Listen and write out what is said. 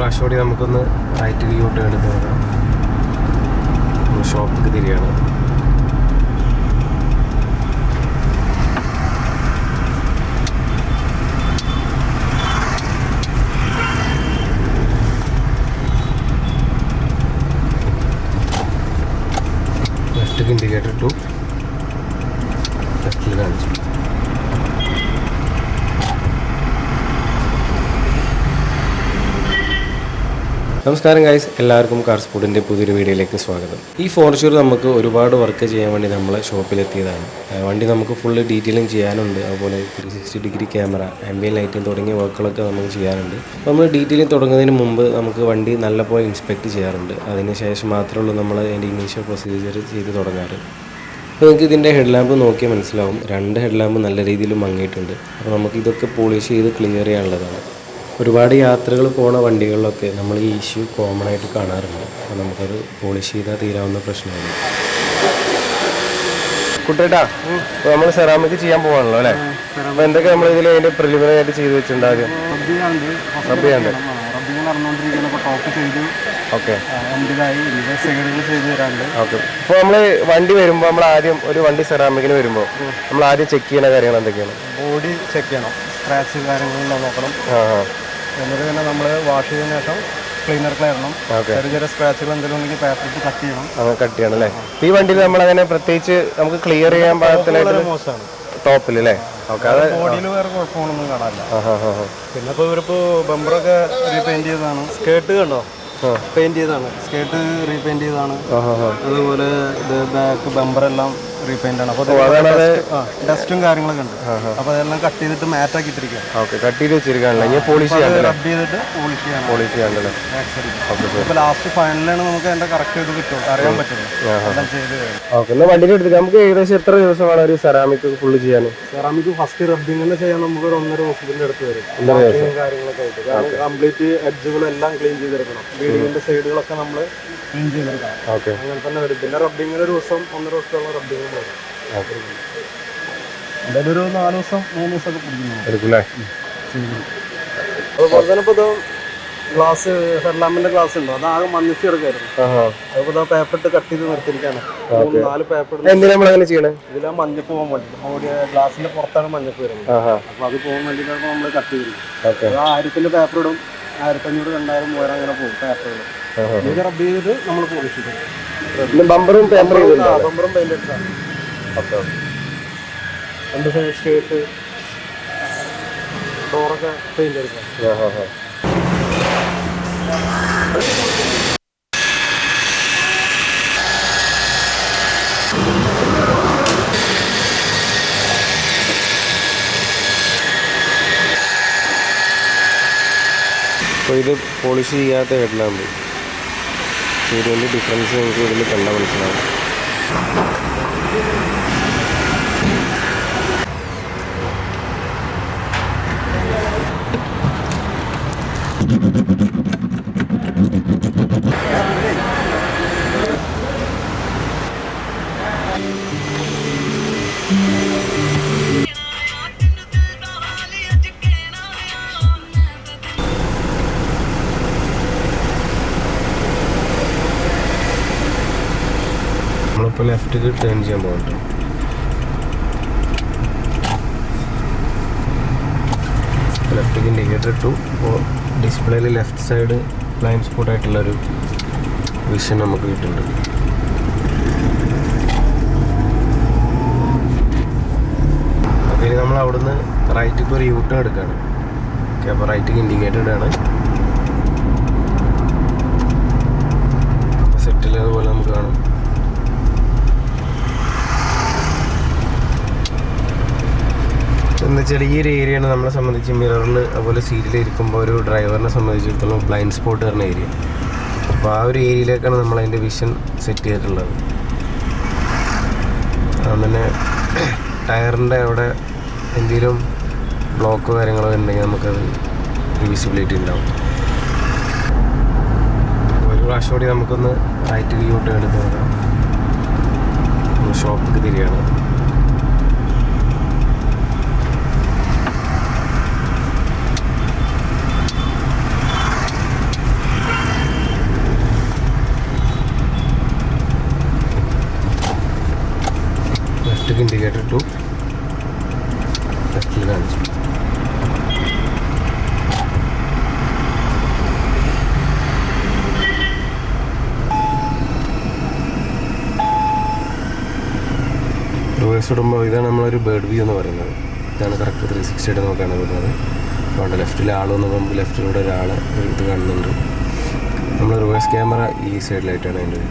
പ്രാവശ്യം കൂടി നമുക്കൊന്ന് റൈറ്റ് യൂട്ട് എടുത്ത് നോക്കാം. ഷോപ്പിക്ക് തിരിയാണ്. ലെഫ്റ്റിക്ക് ഇൻഡിക്കേറ്റർ ഇട്ടു, ലെഫ്റ്റിൽ കാണിച്ചു. നമസ്കാരം ഗൈസ്, എല്ലാവർക്കും കാർ സ്പോട്ടിൻ്റെ പുതിയൊരു വീഡിയോയിലേക്ക് സ്വാഗതം. ഈ ഫോർച്യൂണർ നമുക്ക് ഒരുപാട് വർക്ക് ചെയ്യാൻ വേണ്ടി നമ്മളെ ഷോപ്പിലെത്തിയതാണ്. വണ്ടി നമുക്ക് ഫുള്ള് ഡീറ്റെയിലിംഗ് ചെയ്യാനുണ്ട്. അതുപോലെ 360 ഡിഗ്രി ക്യാമറ, ആംബിയൻ ലൈറ്റിംഗ് തുടങ്ങിയ വർക്കുകളൊക്കെ നമുക്ക് ചെയ്യാനുണ്ട്. അപ്പോൾ നമ്മൾ ഡീറ്റെയിലിംഗ് തുടങ്ങുന്നതിന് മുമ്പ് നമുക്ക് വണ്ടി നല്ലപോലെ ഇൻസ്പെക്ട് ചെയ്യാറുണ്ട്. അതിന് ശേഷം മാത്രമേ ഉള്ളൂ നമ്മൾ അതിൻ്റെ ഇനീഷ്യൽ പ്രൊസീജിയർ ചെയ്ത് തുടങ്ങാറ്. അപ്പോൾ നിങ്ങൾക്ക് ഇതിൻ്റെ ഹെഡ് ലാമ്പ് നോക്കിയാൽ മനസ്സിലാവും, 2 ഹെഡ് ലാമ്പ് നല്ല രീതിയിൽ മങ്ങിയിട്ടുണ്ട്. അപ്പോൾ നമുക്ക് ഇതൊക്കെ പോളിഷ് ചെയ്ത് ക്ലിയർ ചെയ്യാനുള്ളതാണ്. ഒരുപാട് യാത്രകൾ പോണ വണ്ടികളിലൊക്കെ നമ്മൾ ഈ ഇഷ്യൂ കോമൺ ആയിട്ട് കാണാറുണ്ട്. അപ്പോൾ നമുക്കത് പോളിഷ് ചെയ്താൽ തീരാവുന്ന പ്രശ്നമാണ്. കുട്ടേട്ടാ, നമ്മൾ സെറാമിക് ചെയ്യാൻ പോകാണല്ലോ അല്ലേ? അപ്പോൾ എന്തൊക്കെ നമ്മൾ ഇതിൽ അതിൻ്റെ പ്രിലിമിനറി ആയിട്ട് ചെയ്ത് വെച്ചിട്ടുണ്ടാകും? റബ്ബിയുണ്ട്. Okay okay. ഇപ്പോൾ നമ്മൾ വണ്ടി വരുമ്പോൾ നമ്മൾ ആദ്യം ഒരു വണ്ടി സെറാമിക്കിന് വരുമ്പോൾ നമ്മൾ ആദ്യം ചെക്ക് ചെയ്യുന്ന കാര്യങ്ങൾ എന്തൊക്കെയാണ്? ബോഡി ചെക്ക് ചെയ്യണം, സ്ക്രാച്ച് കാര്യങ്ങളെല്ലാം നോക്കണം. എന്നിട്ട് പിന്നെ നമ്മൾ വാഷ് ചെയ്തതിനു ശേഷം ക്ലീനർ ക്ലിയറണം. ചെറിയ ചെറിയ സ്ക്രാച്ചുകൾ എന്തെങ്കിലും ഉണ്ടെങ്കിൽ പേപ്പറിട്ട് കട്ട് ചെയ്യണം. അങ്ങനെ കട്ട് ചെയ്യണം അല്ലേ? ഈ വണ്ടിയിൽ നമ്മളങ്ങനെ പ്രത്യേകിച്ച് നമുക്ക് ക്ലിയർ ചെയ്യാൻ പാകത്തിലായിട്ട് മോശമാണ് ടോപ്പിൽ അല്ലേ? ഓക്കെ. അത് ബോഡിയിൽ വേറെ കുഴപ്പമൊന്നും കാണാനില്ല. പിന്നെ ഇപ്പോൾ ഇവരിപ്പോൾ ബമ്പറൊക്കെ റീപെയിൻറ്റ് ചെയ്തതാണ്. സ്കേർട്ട് കണ്ടോ, പെയിൻറ്റ് ചെയ്തതാണ്. സ്കേർട്ട് റീപെയിൻറ്റ് ചെയ്തതാണ്. അതുപോലെ ഇത് ബാക്ക് ബമ്പറെല്ലാം റീപെയിൻ്റ് ആണ്. അപ്പോൾ ഡസ്റ്റും കാര്യങ്ങളൊക്കെ ഉണ്ട്. അപ്പോൾ അതെല്ലാം കട്ട് ചെയ്തിട്ട് മാറ്റാക്കി ഇട്ടിരിക്കുക. ഓക്കെ, കട്ട് ചെയ്ത് വെച്ചിരിക്കുകയാണല്ലോ. ഇനി പോളിഷ് ചെയ്യാൻ റബ്ബ് ചെയ്തിട്ട് പോളിഷ് ചെയ്യാണ്ടല്ലേ. ഇപ്പോൾ ലാസ്റ്റ് ഫൈനലാണ് നമുക്ക് അതിൻ്റെ കറക്റ്റ് ഇത് കിട്ടും, അറിയാൻ പറ്റുള്ളൂ. ഓക്കെ, എന്നാൽ വണ്ടിയിൽ എടുത്തിട്ട് നമുക്ക് ഏകദേശം എത്ര ദിവസമാണ് ഒരു സെറാമിക് ഫുള്ള് ചെയ്യാൻ? സെറാമിക് ഫസ്റ്റ് റബ്ബിങ് ചെയ്യാൻ നമുക്ക് 1.5 ദിവസത്തിൻ്റെ അടുത്ത് വരും. കാര്യങ്ങളൊക്കെ ആയിട്ട് കാരണം കംപ്ലീറ്റ് എഡ്ജുകളെല്ലാം ക്ലീൻ ചെയ്തെടുക്കണം. ബീഡിങ്ങിൻ്റെ സൈഡുകളൊക്കെ നമ്മൾ ക്ലീൻ ചെയ്തെടുക്കണം. ഓക്കെ, അങ്ങനെ തന്നെ വരും. പിന്നെ റബ്ബിങ്ങിന് ഒരു ദിവസം 1.5 ദിവസത്തോളം റബ്ബിങ് വരും. എന്തായാലും ഒരു 4 ദിവസം 3 ദിവസമൊക്കെ പിടിക്കുന്നു. അതുപോലെ തന്നെ ഇപ്പോൾ ഗ്ലാസ്, ഹെഡ് ലാമ്പിന്റെ ഗ്ലാസ് ഉണ്ടോ, അതാകെ മണ്ണിച്ച് കിടക്കായിരുന്നു. അതിപ്പോൾ പേപ്പർ ഇട്ട് കട്ട് ചെയ്ത് നിർത്തിയിരിക്കാണ്. 4 പേപ്പർ. ഇതിലാ മഞ്ഞപ്പ് പോകാൻ വേണ്ടിയിട്ട്, ബോഡി ഗ്ലാസിന്റെ പുറത്താണ് മഞ്ഞപ്പ് വരുന്നത്. അപ്പൊ അത് പോകാൻ വേണ്ടിയിട്ടാണ് നമ്മൾ കട്ട് ചെയ്തിരിക്കുന്നത്. 1000ന്റെ പേപ്പർ ഇടും, 1500, 2000, 3000 അങ്ങനെ പോകും പേപ്പറുകൾ. ഇത് റബ്ബ് ചെയ്തിട്ട് നമ്മൾ പോളിഷ് ചെയ്തു. ബമ്പറും ബമ്പറും പെയിന്റ് അടിച്ചാണ്. 2 സൈഡ് സ്റ്റേറ്റ് ഡോറൊക്കെ പെയിന്റ് അടിക്കാം. അപ്പോൾ ഇത് പോളിഷ് ചെയ്യാത്ത ഹെഡ് ലാമ്പ്, ഇതിൻ്റെ ഡിഫറൻസ് നമുക്ക് ഇതിൽ കണ്ടാൽ മനസ്സിലാവും. നമ്മളിപ്പോൾ ലെഫ്റ്റിൽ ടേൺ ചെയ്യാൻ പോകുന്നുണ്ട്. ലെഫ്റ്റിക്ക് ഇൻഡിക്കേറ്റർ ഇട്ടു. അപ്പോൾ ഡിസ്പ്ലേയിൽ ലെഫ്റ്റ് സൈഡ് ബ്ലൈൻഡ് സ്പോട്ട് ആയിട്ടുള്ളൊരു വിഷൻ നമുക്ക് കിട്ടുന്നുണ്ട്. അപ്പോൾ ഇനി നമ്മൾ അവിടുന്ന് റൈറ്റിക്ക് ഒരു യൂട്ടേൺ എടുക്കുകയാണ്. ഓക്കെ, അപ്പോൾ റൈറ്റിക്ക് ഇൻഡിക്കേറ്റർ ഇടുകയാണ്. സെറ്റിൽ അതുപോലെ നമുക്ക് കാണാം. എന്ന് വെച്ചാൽ ഈ ഒരു ഏരിയയാണ് നമ്മളെ സംബന്ധിച്ച് മിററിൽ അതുപോലെ സീറ്റിൽ ഇരിക്കുമ്പോൾ ഒരു ഡ്രൈവറിനെ സംബന്ധിച്ചിടത്തോളം ബ്ലൈൻഡ് സ്പോട്ട് പറഞ്ഞ ഏരിയ. അപ്പോൾ ആ ഒരു ഏരിയയിലേക്കാണ് നമ്മളതിൻ്റെ വിഷൻ സെറ്റ് ചെയ്തിട്ടുള്ളത്. അങ്ങനെ ടയറിൻ്റെ അവിടെ എന്തെങ്കിലും ബ്ലോക്കോ കാര്യങ്ങളോ ഉണ്ടെങ്കിൽ നമുക്കത് വിസിബിലിറ്റി ഉണ്ടാവും. ഒരു പ്രാവശ്യം കൂടി നമുക്കൊന്ന് റൈറ്റ് യൂട്ട് എടുത്ത് നോക്കാം. ഷോപ്പിക്ക് തിരിയാണ്. ബാക്ക് ഇൻഡിക്കേറ്റർ ടു ലെഫ്റ്റിൽ കാണിച്ചു. റിവേഴ്സ് ഇടുമ്പോൾ ഇതാണ് നമ്മളൊരു ബേർഡ് വ്യൂ എന്ന് പറയുന്നത്. ഇതാണ് കറക്റ്റ് 360 ആയിട്ട് നോക്കാണ് വരുന്നത്. അതുകൊണ്ട് ലെഫ്റ്റിൽ ആൾ വന്ന് നമുക്ക് ലെഫ്റ്റിലൂടെ ഒരാൾ ഇത് കാണുന്നുണ്ട്. നമ്മൾ റിവേഴ്സ് ക്യാമറ ഈ സൈഡിലായിട്ടാണ് അതിൻ്റെ